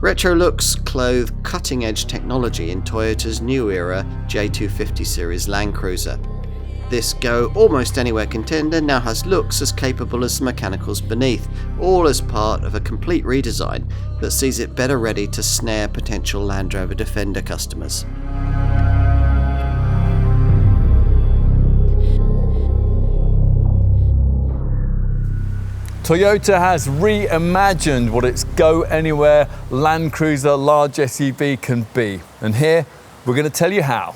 Retro looks clothe cutting-edge technology in Toyota's new era J250-series Land Cruiser. This go almost anywhere contender now has looks as capable as the mechanicals beneath, all as part of a complete redesign that sees it better ready to snare potential Land Rover Defender customers. Toyota has reimagined what its go-anywhere Land Cruiser large SUV can be, and here we're going to tell you how.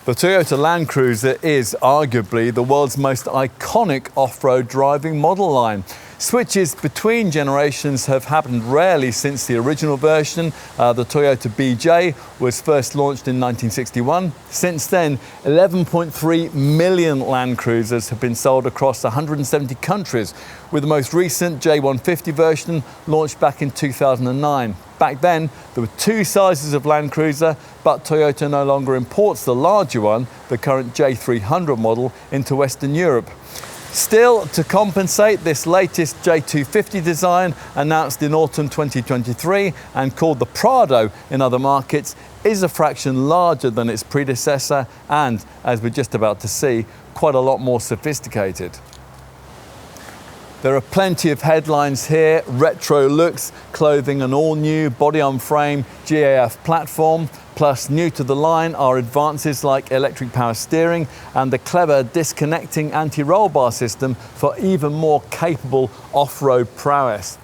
The Toyota Land Cruiser is arguably the world's most iconic off-road driving model line. Switches between generations have happened rarely since the original version. The Toyota BJ was first launched in 1961. Since then, 11.3 million Land Cruisers have been sold across 170 countries, with the most recent J150 version launched back in 2009. Back then, there were two sizes of Land Cruiser, but Toyota no longer imports the larger one, the current J300 model, into Western Europe. Still, to compensate, this latest J250 design, announced in autumn 2023 and called the Prado in other markets, is a fraction larger than its predecessor and, as we're just about to see, quite a lot more sophisticated. There are plenty of headlines here: retro looks, clothing an all-new body-on-frame GAF platform, plus new to the line are advances like electric power steering and the clever disconnecting anti-roll bar system for even more capable off-road prowess.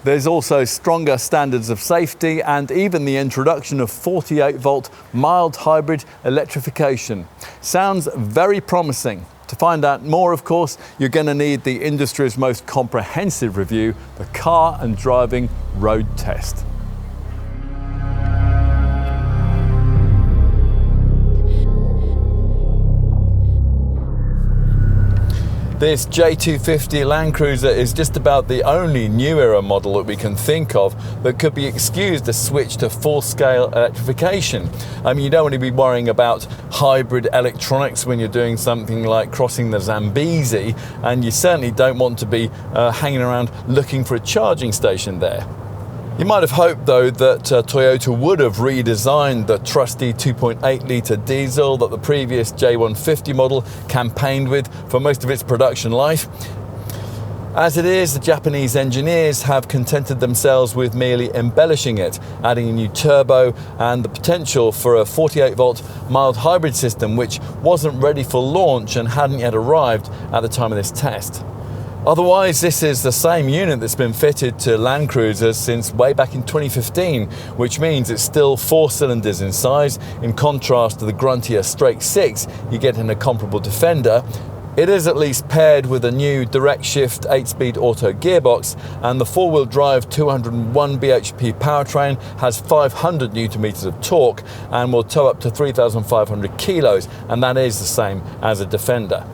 There's also stronger standards of safety and even the introduction of 48-volt mild hybrid electrification. Sounds very promising. To find out more, of course, you're going to need the industry's most comprehensive review, the Car and Driving Road Test. This J250 Land Cruiser is just about the only new era model that we can think of that could be excused a switch to full-scale electrification. I mean, you don't want to be worrying about hybrid electronics when you're doing something like crossing the Zambezi, and you certainly don't want to be hanging around looking for a charging station there. You might have hoped, though, that Toyota would have redesigned the trusty 2.8-litre diesel that the previous J150 model campaigned with for most of its production life. As it is, the Japanese engineers have contented themselves with merely embellishing it, adding a new turbo and the potential for a 48-volt mild hybrid system, which wasn't ready for launch and hadn't yet arrived at the time of this test. Otherwise, this is the same unit that's been fitted to Land Cruisers since way back in 2015, which means it's still 4 cylinders in size, in contrast to the gruntier straight 6 you get in a comparable Defender. It is at least paired with a new direct shift 8-speed auto gearbox, and the 4-wheel drive 201 bhp powertrain has 500 Nm of torque and will tow up to 3,500 kilos, and that is the same as a Defender.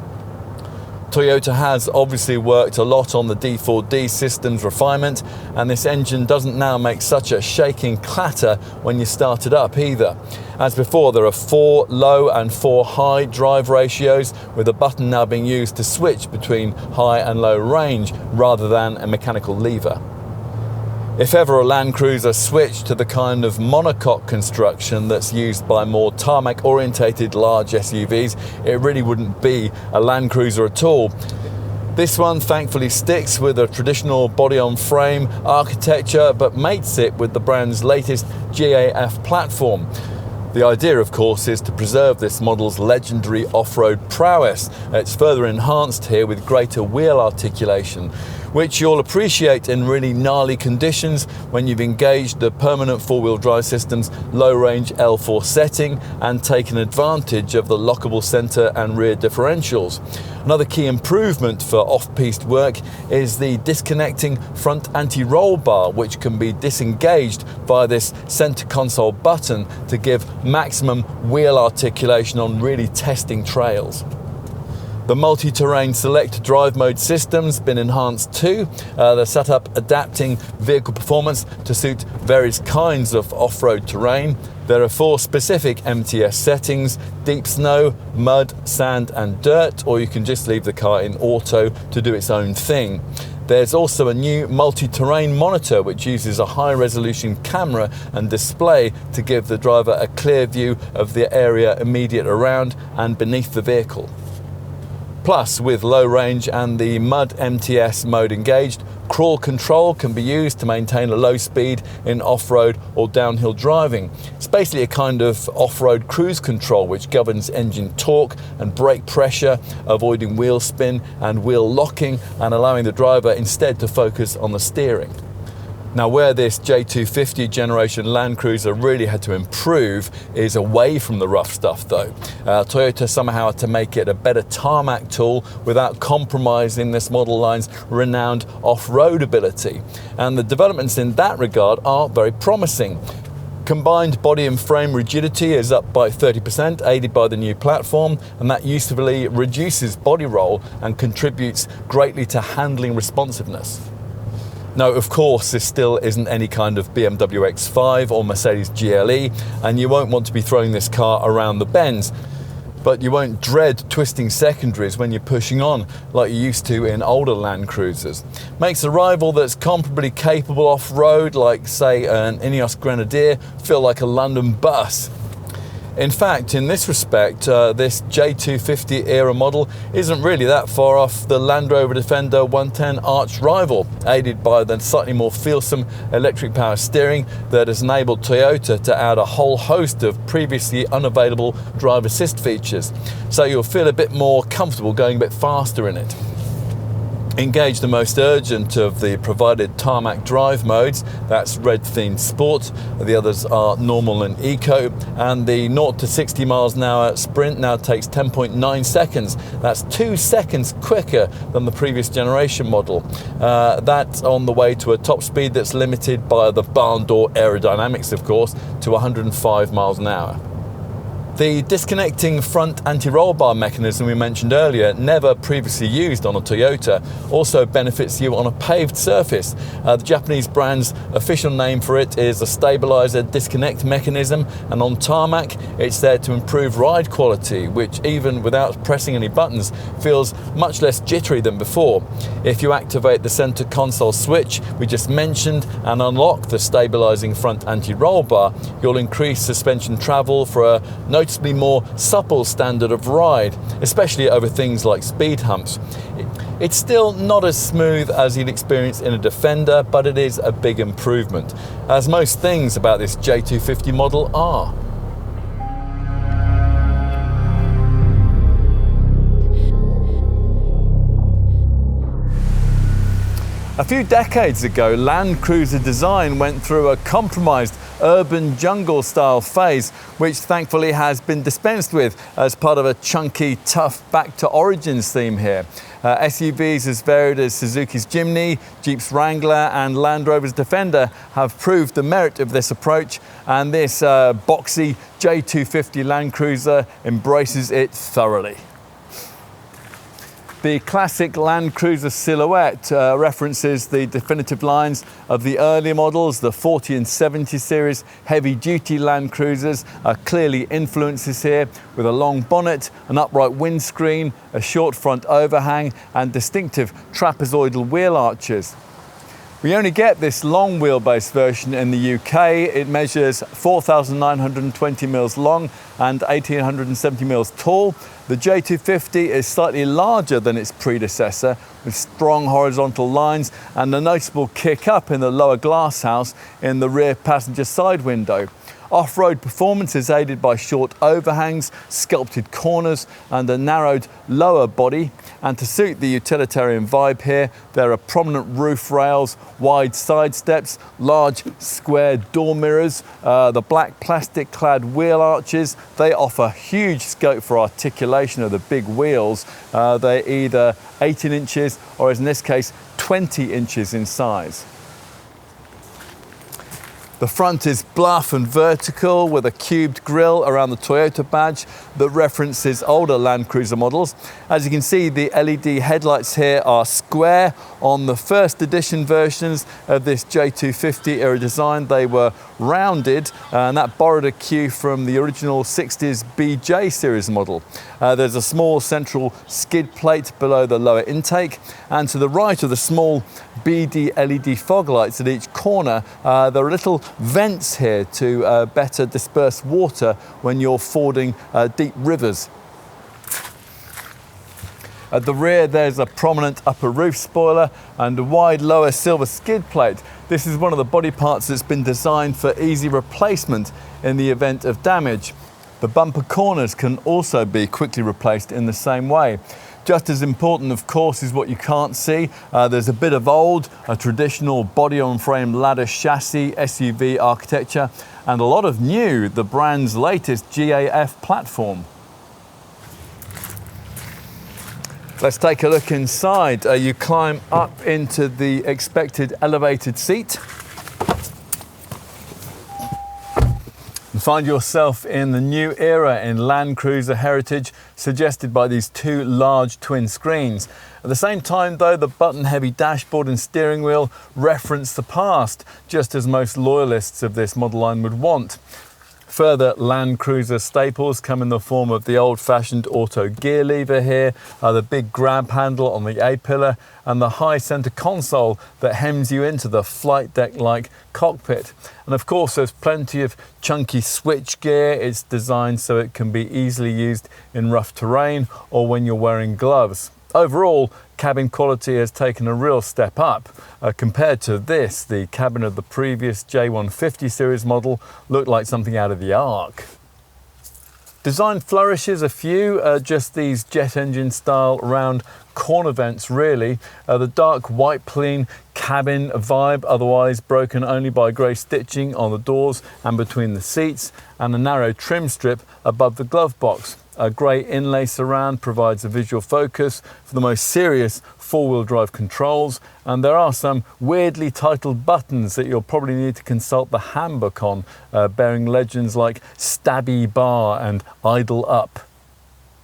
Toyota has obviously worked a lot on the D4D systems refinement, and this engine doesn't now make such a shaking clatter when you start it up either. As before, there are 4 low and 4 high drive ratios, with a button now being used to switch between high and low range rather than a mechanical lever. If ever a Land Cruiser switched to the kind of monocoque construction that's used by more tarmac-orientated large SUVs, it really wouldn't be a Land Cruiser at all. This one thankfully sticks with a traditional body-on-frame architecture, but mates it with the brand's latest GAF platform. The idea, of course, is to preserve this model's legendary off-road prowess. It's further enhanced here with greater wheel articulation, which you'll appreciate in really gnarly conditions when you've engaged the permanent 4-wheel drive system's low-range L4 setting and taken advantage of the lockable centre and rear differentials. Another key improvement for off-piste work is the disconnecting front anti-roll bar, which can be disengaged via this centre console button to give maximum wheel articulation on really testing trails. The multi-terrain select drive mode system's been enhanced too. The setup adapting vehicle performance to suit various kinds of off-road terrain. There are 4 specific MTS settings: deep snow, mud, sand and dirt, or you can just leave the car in auto to do its own thing. There's also a new multi-terrain monitor which uses a high-resolution camera and display to give the driver a clear view of the area immediate around and beneath the vehicle. Plus, with low range and the mud MTS mode engaged, crawl control can be used to maintain a low speed in off-road or downhill driving. It's basically a kind of off-road cruise control which governs engine torque and brake pressure, avoiding wheel spin and wheel locking and allowing the driver instead to focus on the steering. Now, where this J250 generation Land Cruiser really had to improve is away from the rough stuff though. Toyota somehow had to make it a better tarmac tool without compromising this model line's renowned off-road ability. And the developments in that regard are very promising. Combined body and frame rigidity is up by 30%, aided by the new platform, and that usefully reduces body roll and contributes greatly to handling responsiveness. Now, of course, this still isn't any kind of BMW X5 or Mercedes GLE, and you won't want to be throwing this car around the bends, but you won't dread twisting secondaries when you're pushing on like you used to in older Land Cruisers. Makes a rival that's comparably capable off-road, like say an Ineos Grenadier, feel like a London bus. In fact, in this respect, this J250 era model isn't really that far off the Land Rover Defender 110 arch rival, aided by the slightly more feelsome electric power steering that has enabled Toyota to add a whole host of previously unavailable drive assist features, so you'll feel a bit more comfortable going a bit faster in it. Engage the most urgent of the provided tarmac drive modes, that's red themed sport, the others are normal and eco, and the 0 to 60 miles an hour sprint now takes 10.9 seconds. That's 2 seconds quicker than the previous generation model. That's on the way to a top speed that's limited by the barn door aerodynamics, of course, to 105 miles an hour. The disconnecting front anti-roll bar mechanism we mentioned earlier, never previously used on a Toyota, also benefits you on a paved surface. The Japanese brand's official name for it is a stabilizer disconnect mechanism, and on tarmac it's there to improve ride quality, which even without pressing any buttons feels much less jittery than before. If you activate the center console switch we just mentioned and unlock the stabilizing front anti-roll bar, you'll increase suspension travel for a noticeably more supple standard of ride, especially over things like speed humps. It's still not as smooth as you'd experience in a Defender, but it is a big improvement, as most things about this J250 model are. A few decades ago, Land Cruiser design went through a compromised urban jungle style phase, which thankfully has been dispensed with as part of a chunky, tough back to origins theme here. SUVs as varied as Suzuki's Jimny, Jeep's Wrangler and Land Rover's Defender have proved the merit of this approach, and this boxy J250 Land Cruiser embraces it thoroughly. The classic Land Cruiser silhouette references the definitive lines of the earlier models. The 40 and 70 series heavy-duty Land Cruisers are clearly influences here, with a long bonnet, an upright windscreen, a short front overhang and distinctive trapezoidal wheel arches. We only get this long wheelbase version in the UK. It measures 4,920 mils long and 1,870 mils tall. The J250 is slightly larger than its predecessor, with strong horizontal lines and a noticeable kick up in the lower glass house in the rear passenger side window. Off-road performance is aided by short overhangs, sculpted corners and a narrowed lower body. And to suit the utilitarian vibe here, there are prominent roof rails, wide side steps, large square door mirrors, the black plastic clad wheel arches. They offer huge scope for articulation of the big wheels. They're either 18 inches or, as in this case, 20 inches in size. The front is bluff and vertical with a cubed grille around the Toyota badge that references older Land Cruiser models. As you can see, the LED headlights here are square. On the first edition versions of this J250 era design, they were rounded, and that borrowed a cue from the original 60s BJ series model. There's a small central skid plate below the lower intake, and to the right of the small beady LED fog lights at each corner, there are little vents here to better disperse water when you're fording deep rivers. At the rear, there's a prominent upper roof spoiler and a wide lower silver skid plate. This is one of the body parts that's been designed for easy replacement in the event of damage. The bumper corners can also be quickly replaced in the same way. Just as important, of course, is what you can't see. There's a bit of old, a traditional body-on-frame ladder chassis, SUV architecture, and a lot of new, the brand's latest GAF platform. Let's take a look inside. You climb up into the expected elevated seat and find yourself in the new era in Land Cruiser heritage, suggested by these two large twin screens. At the same time, though, the button-heavy dashboard and steering wheel reference the past, just as most loyalists of this model line would want. Further Land Cruiser staples come in the form of the old-fashioned auto gear lever here, the big grab handle on the A-pillar, and the high centre console that hems you into the flight deck-like cockpit. And of course, there's plenty of chunky switch gear. It's designed so it can be easily used in rough terrain or when you're wearing gloves. Overall, cabin quality has taken a real step up. Compared to this, the cabin of the previous J250 series model looked like something out of the Ark. Design flourishes a few, just these jet engine style round corner vents really. The dark white clean cabin vibe, otherwise broken only by grey stitching on the doors and between the seats, and a narrow trim strip above the glove box. A grey inlay surround provides a visual focus for the most serious four-wheel drive controls, and there are some weirdly titled buttons that you'll probably need to consult the handbook on, bearing legends like stabby bar and idle up.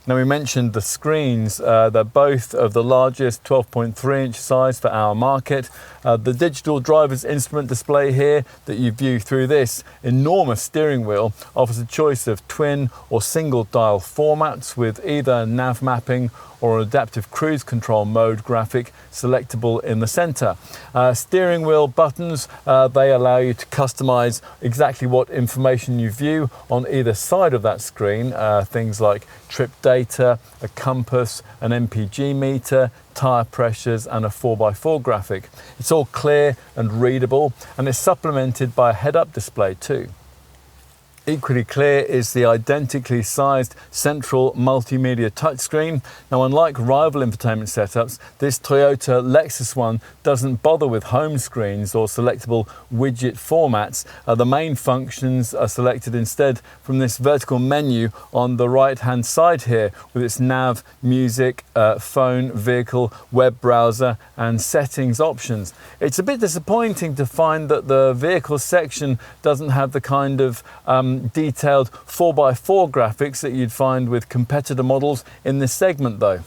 Now, we mentioned the screens. They're both of the largest 12.3-inch size for our market. The digital driver's instrument display here that you view through this enormous steering wheel offers a choice of twin or single dial formats with either nav mapping or an adaptive cruise control mode graphic selectable in the center. Steering wheel buttons, they allow you to customize exactly what information you view on either side of that screen. Things like trip data, a compass, an MPG meter, tire pressures, and a 4x4 graphic. It's all clear and readable, and it's supplemented by a head-up display too. Equally clear is the identically sized central multimedia touchscreen. Now, unlike rival infotainment setups, this Toyota Lexus one doesn't bother with home screens or selectable widget formats. The main functions are selected instead from this vertical menu on the right-hand side here, with its nav, music, phone, vehicle, web browser, and settings options. It's a bit disappointing to find that the vehicle section doesn't have the kind of detailed 4x4 graphics that you'd find with competitor models in this segment though.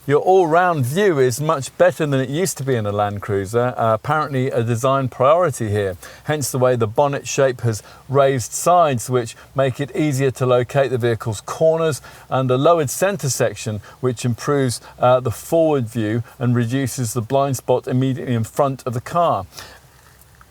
Your all-round view is much better than it used to be in a Land Cruiser, apparently a design priority here, hence the way the bonnet shape has raised sides which make it easier to locate the vehicle's corners, and a lowered centre section which improves the forward view and reduces the blind spot immediately in front of the car.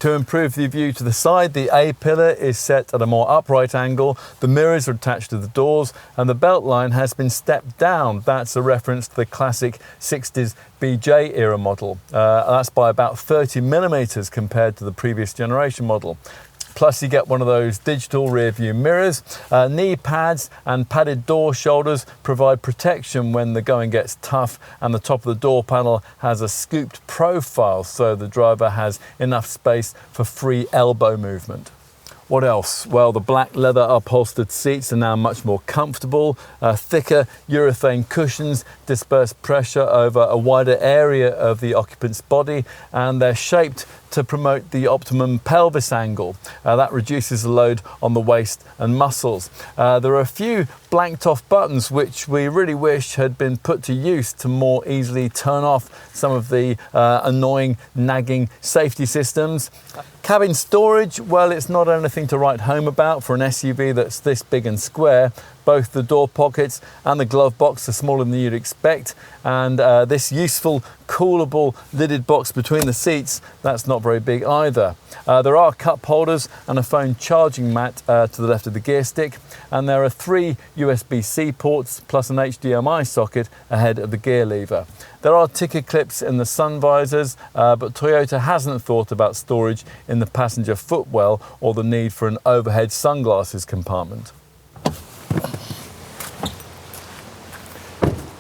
To improve the view to the side, the A-pillar is set at a more upright angle, the mirrors are attached to the doors, and the belt line has been stepped down. That's a reference to the classic 60s BJ era model. That's by about 30 millimeters compared to the previous generation model. Plus you get one of those digital rear view mirrors. Knee pads and padded door shoulders provide protection when the going gets tough, and the top of the door panel has a scooped profile so the driver has enough space for free elbow movement. What else? Well, the black leather upholstered seats are now much more comfortable. Thicker urethane cushions disperse pressure over a wider area of the occupant's body, and they're shaped to promote the optimum pelvis angle. That reduces the load on the waist and muscles. There are a few blanked off buttons which we really wish had been put to use to more easily turn off some of the annoying nagging safety systems. Cabin storage, well, it's not anything to write home about for an SUV that's this big and square. Both the door pockets and the glove box are smaller than you'd expect, and this useful coolable lidded box between the seats, that's not very big either. There are cup holders and a phone charging mat to the left of the gear stick, and there are 3 USB-C ports plus an HDMI socket ahead of the gear lever. There are ticker clips in the sun visors, but Toyota hasn't thought about storage in the passenger footwell or the need for an overhead sunglasses compartment.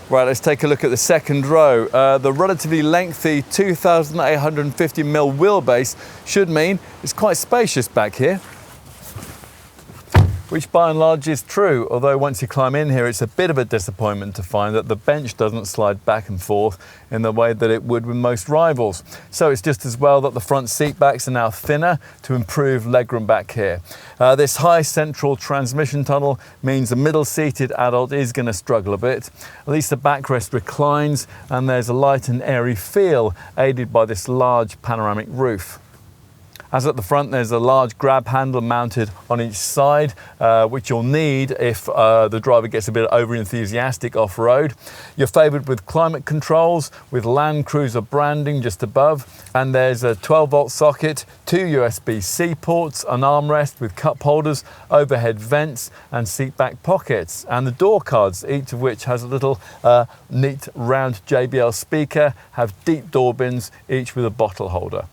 Right, let's take a look at the second row. The relatively lengthy 2,850mm wheelbase should mean it's quite spacious back here, which by and large is true, although once you climb in here it's a bit of a disappointment to find that the bench doesn't slide back and forth in the way that it would with most rivals. So it's just as well that the front seat backs are now thinner to improve legroom back here. This high central transmission tunnel means a middle-seated adult is going to struggle a bit. At least the backrest reclines and there's a light and airy feel aided by this large panoramic roof. As at the front, there's a large grab handle mounted on each side, which you'll need if the driver gets a bit over-enthusiastic off-road. You're favoured with climate controls, with Land Cruiser branding just above, and there's a 12-volt socket, 2 USB-C ports, an armrest with cup holders, overhead vents, and seat back pockets, and the door cards, each of which has a little neat round JBL speaker, have deep door bins, each with a bottle holder.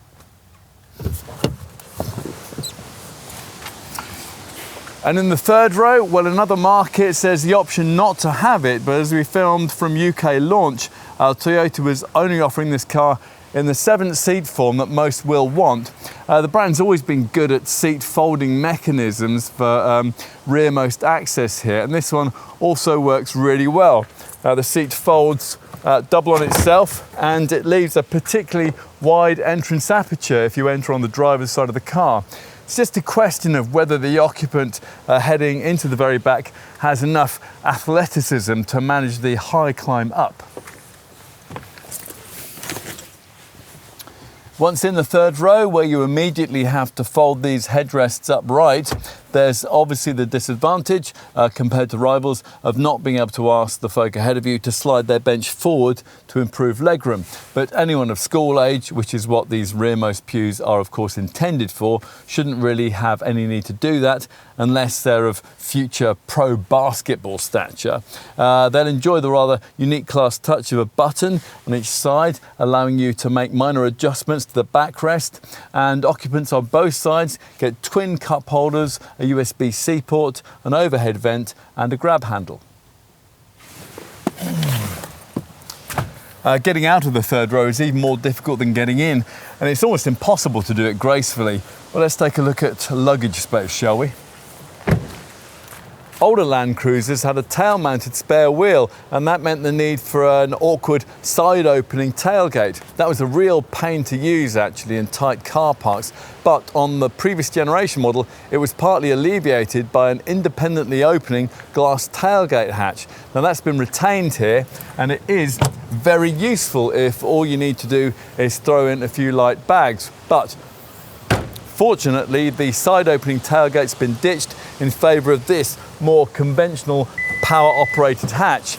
And in the third row, well, another market says the option not to have it, but as we filmed from UK launch, Toyota was only offering this car in the 7th seat form that most will want. The brand's always been good at seat folding mechanisms for rearmost access here, and this one also works really well. The seat folds double on itself, and it leaves a particularly wide entrance aperture if you enter on the driver's side of the car. It's just a question of whether the occupant heading into the very back has enough athleticism to manage the high climb up. Once in the third row, where you immediately have to fold these headrests upright, there's obviously the disadvantage compared to rivals of not being able to ask the folk ahead of you to slide their bench forward to improve legroom. But anyone of school age, which is what these rearmost pews are of course intended for, shouldn't really have any need to do that unless they're of future pro basketball stature. They'll enjoy the rather unique class touch of a button on each side, allowing you to make minor adjustments to the backrest, and occupants on both sides get twin cup holders, a USB-C port, an overhead vent and a grab handle. Getting out of the third row is even more difficult than getting in, and it's almost impossible to do it gracefully. Well, let's take a look at luggage space, shall we? Older Land Cruisers had a tail-mounted spare wheel, and that meant the need for an awkward side-opening tailgate. That was a real pain to use, actually, in tight car parks. But on the previous generation model, it was partly alleviated by an independently opening glass tailgate hatch. Now that's been retained here, and it is very useful if all you need to do is throw in a few light bags. But fortunately, the side-opening tailgate's been ditched in favour of this more conventional power-operated hatch.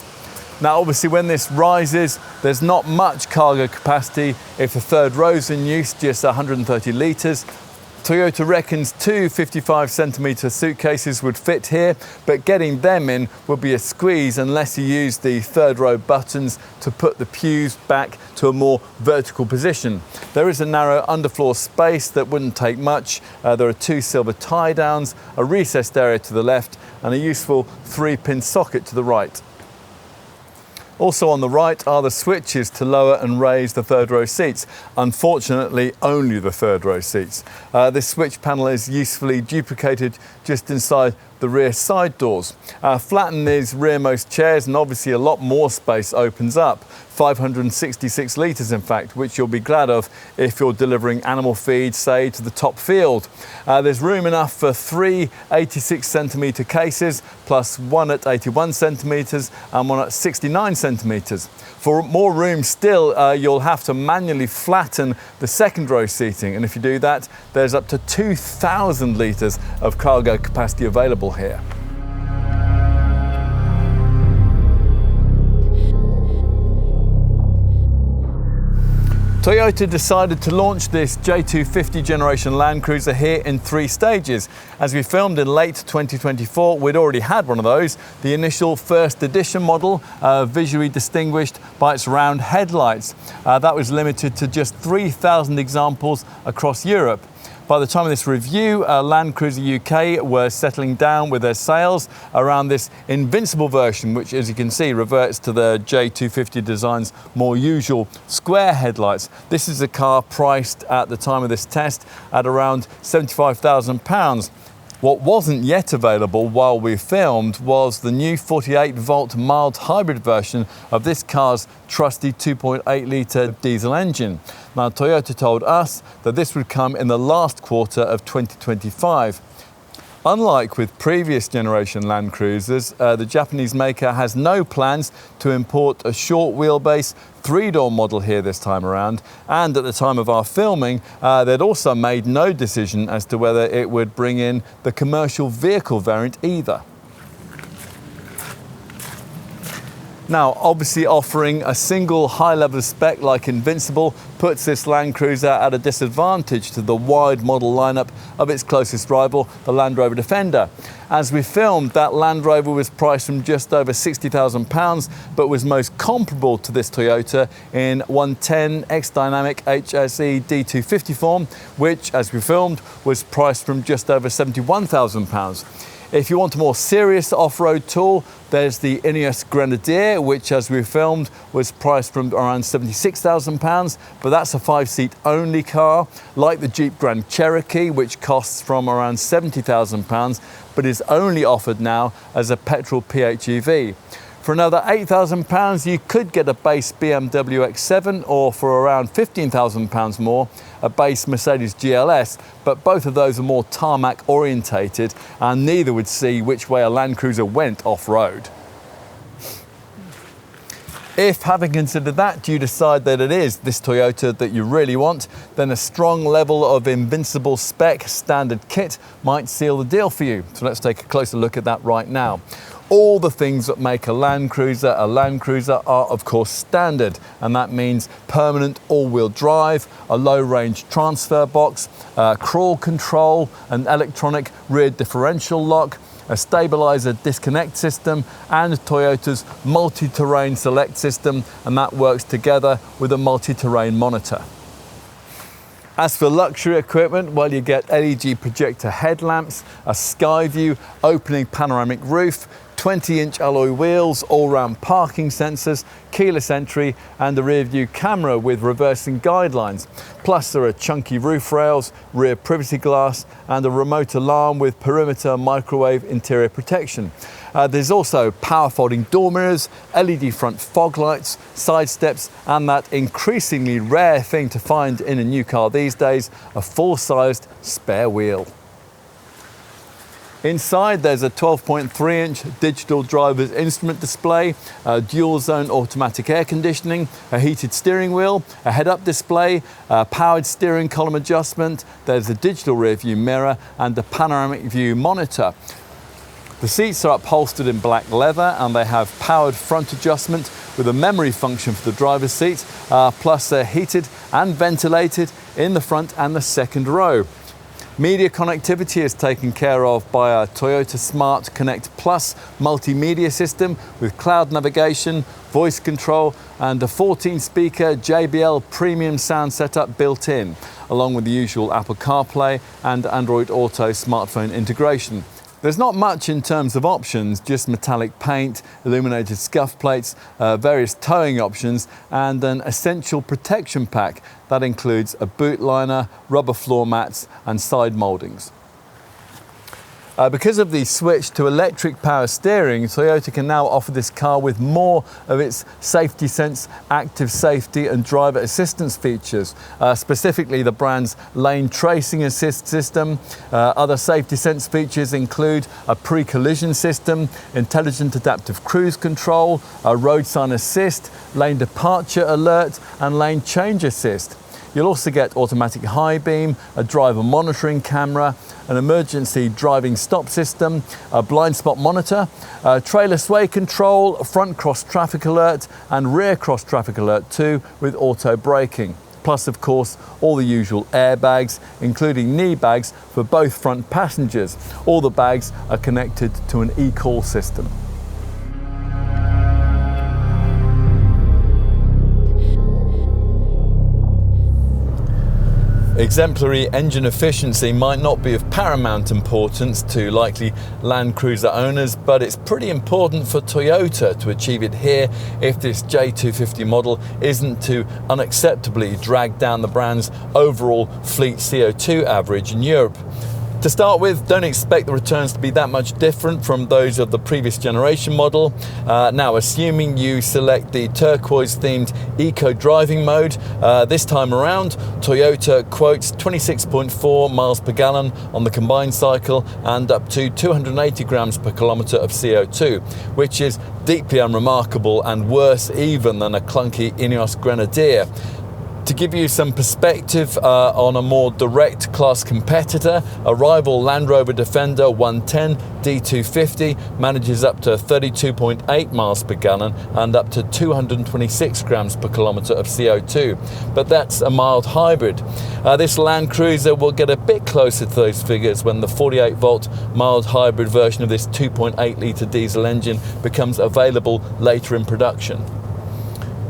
Now, obviously, when this rises, there's not much cargo capacity. If the third row's in use, just 130 litres. Toyota reckons 2 55cm suitcases would fit here, but getting them in would be a squeeze unless you use the third row buttons to put the pews back to a more vertical position. There is a narrow underfloor space that wouldn't take much. There are 2 silver tie downs, a recessed area to the left, and a useful 3-pin socket to the right. Also on the right are the switches to lower and raise the third row seats. Unfortunately, only the third row seats. This switch panel is usefully duplicated just inside the rear side doors. Flatten these rearmost chairs and obviously a lot more space opens up. 566 litres in fact, which you'll be glad of if you're delivering animal feed, say, to the top field. There's room enough for 3 86 centimetre cases, plus one at 81 centimetres and one at 69 centimetres. For more room still, you'll have to manually flatten the second row seating, and if you do that, there's up to 2,000 litres of cargo capacity available here. Toyota decided to launch this J250 generation Land Cruiser here in 3 stages. As we filmed in late 2024, we'd already had one of those. The initial first edition model, visually distinguished by its round headlights. That was limited to just 3,000 examples across Europe. By the time of this review, Land Cruiser UK were settling down with their sales around this invincible version, which, as you can see, reverts to the J250 design's more usual square headlights. This is a car priced at the time of this test at around £75,000. What wasn't yet available while we filmed was the new 48-volt mild hybrid version of this car's trusty 2.8-litre diesel engine. Now, Toyota told us that this would come in the last quarter of 2025. Unlike with previous generation Land Cruisers, the Japanese maker has no plans to import a short wheelbase 3-door model here this time around, and at the time of our filming, they'd also made no decision as to whether it would bring in the commercial vehicle variant either. Now, obviously offering a single high-level spec like Invincible puts this Land Cruiser at a disadvantage to the wide model lineup of its closest rival, the Land Rover Defender. As we filmed, that Land Rover was priced from just over £60,000, but was most comparable to this Toyota in 110 X-Dynamic HSE D250 form, which, as we filmed, was priced from just over £71,000. If you want a more serious off-road tool, there's the Ineos Grenadier, which, as we filmed, was priced from around £76,000, but that's a 5-seat only car, like the Jeep Grand Cherokee, which costs from around £70,000, but is only offered now as a petrol PHEV. For another £8,000, you could get a base BMW X7, or for around £15,000 more, a base Mercedes GLS, but both of those are more tarmac orientated, and neither would see which way a Land Cruiser went off-road. If, having considered that, you decide that it is this Toyota that you really want, then a strong level of invincible spec standard kit might seal the deal for you. So let's take a closer look at that right now. All the things that make a Land Cruiser are of course standard, and that means permanent all-wheel drive, a low-range transfer box, crawl control, an electronic rear differential lock, a stabilizer disconnect system, and Toyota's multi-terrain select system, and that works together with a multi-terrain monitor. As for luxury equipment, well, you get LED projector headlamps, a sky view, opening panoramic roof, 20-inch alloy wheels, all-round parking sensors, keyless entry, and a rear view camera with reversing guidelines. Plus there are chunky roof rails, rear privacy glass, and a remote alarm with perimeter microwave interior protection. There's also power folding door mirrors, LED front fog lights, side steps, and that increasingly rare thing to find in a new car these days, a full-sized spare wheel. Inside, there's a 12.3-inch digital driver's instrument display, dual-zone automatic air conditioning, a heated steering wheel, a head-up display, powered steering column adjustment, there's a digital rear-view mirror, and a panoramic view monitor. The seats are upholstered in black leather, and they have powered front adjustment with a memory function for the driver's seat, plus they're heated and ventilated in the front and the second row. Media connectivity is taken care of by a Toyota Smart Connect Plus multimedia system with cloud navigation, voice control, and a 14-speaker JBL premium sound setup built in, along with the usual Apple CarPlay and Android Auto smartphone integration. There's not much in terms of options, just metallic paint, illuminated scuff plates, various towing options, and an essential protection pack that includes a boot liner, rubber floor mats, and side mouldings. Because of the switch to electric power steering, Toyota can now offer this car with more of its safety sense, active safety and driver assistance features, specifically the brand's lane tracing assist system. Other safety sense features include a pre-collision system, intelligent adaptive cruise control, a road sign assist, lane departure alert and lane change assist. You'll also get automatic high beam, a driver monitoring camera, an emergency driving stop system, a blind spot monitor, trailer sway control, front cross traffic alert and rear cross traffic alert too, with auto braking. Plus, of course, all the usual airbags, including knee bags for both front passengers. All the bags are connected to an e-call system. Exemplary engine efficiency might not be of paramount importance to likely Land Cruiser owners, but it's pretty important for Toyota to achieve it here if this J250 model isn't to unacceptably drag down the brand's overall fleet CO2 average in Europe. To start with, don't expect the returns to be that much different from those of the previous generation model. Now, assuming you select the turquoise-themed eco driving mode, this time around, Toyota quotes 26.4 miles per gallon on the combined cycle and up to 280 grams per kilometre of CO2, which is deeply unremarkable and worse even than a clunky Ineos Grenadier. To give you some perspective on a more direct class competitor, a rival Land Rover Defender 110 D250 manages up to 32.8 miles per gallon and up to 226 grams per kilometre of CO2. But that's a mild hybrid. This Land Cruiser will get a bit closer to those figures when the 48-volt mild hybrid version of this 2.8 litre diesel engine becomes available later in production.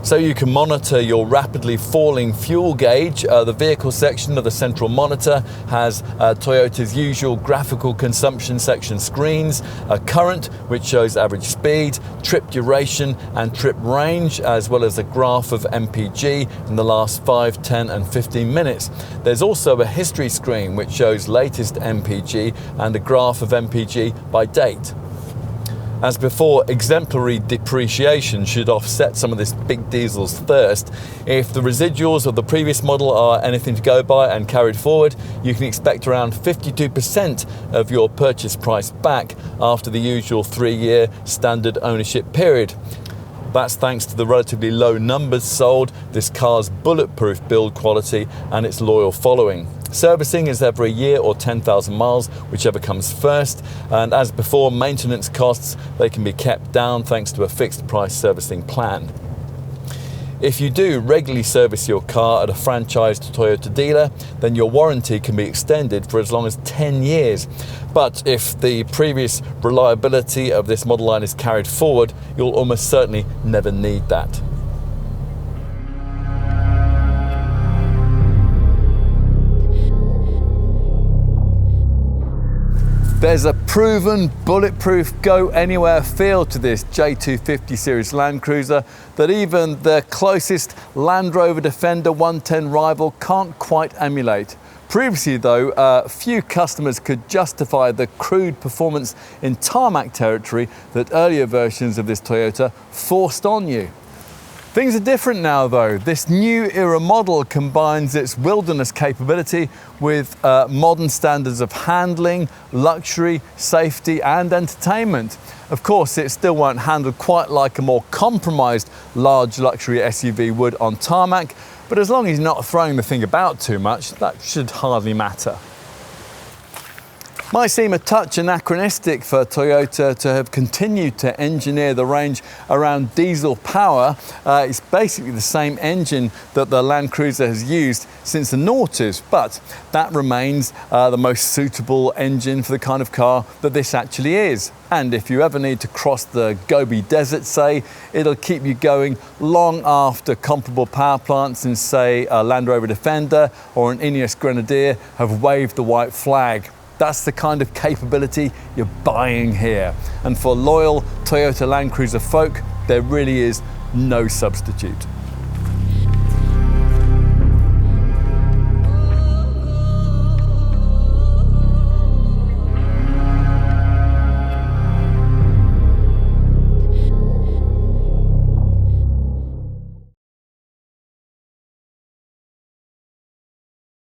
So you can monitor your rapidly falling fuel gauge. The vehicle section of the central monitor has Toyota's usual graphical consumption section screens, a current which shows average speed, trip duration and trip range, as well as a graph of MPG in the last 5, 10 and 15 minutes. There's also a history screen which shows latest MPG and a graph of MPG by date. As before, exemplary depreciation should offset some of this big diesel's thirst. If the residuals of the previous model are anything to go by and carried forward, you can expect around 52% of your purchase price back after the usual 3-year standard ownership period. That's thanks to the relatively low numbers sold, this car's bulletproof build quality and its loyal following. Servicing is every year or 10,000 miles, whichever comes first. And as before, maintenance costs, they can be kept down thanks to a fixed price servicing plan. If you do regularly service your car at a franchised Toyota dealer, then your warranty can be extended for as long as 10 years. But if the previous reliability of this model line is carried forward, you'll almost certainly never need that. There's a proven bulletproof go anywhere feel to this J250 series Land Cruiser that even the closest Land Rover Defender 110 rival can't quite emulate. Previously though, few customers could justify the crude performance in tarmac territory that earlier versions of this Toyota forced on you. Things are different now though. This new era model combines its wilderness capability with modern standards of handling, luxury, safety and entertainment. Of course, it still won't handle quite like a more compromised large luxury SUV would on tarmac, but as long as you're not throwing the thing about too much, that should hardly matter. Might seem a touch anachronistic for Toyota to have continued to engineer the range around diesel power. It's basically the same engine that the Land Cruiser has used since the noughties, but that remains the most suitable engine for the kind of car that this actually is. And if you ever need to cross the Gobi Desert, say, it'll keep you going long after comparable power plants in, say, a Land Rover Defender or an Ineos Grenadier have waved the white flag. That's the kind of capability you're buying here. And for loyal Toyota Land Cruiser folk, there really is no substitute.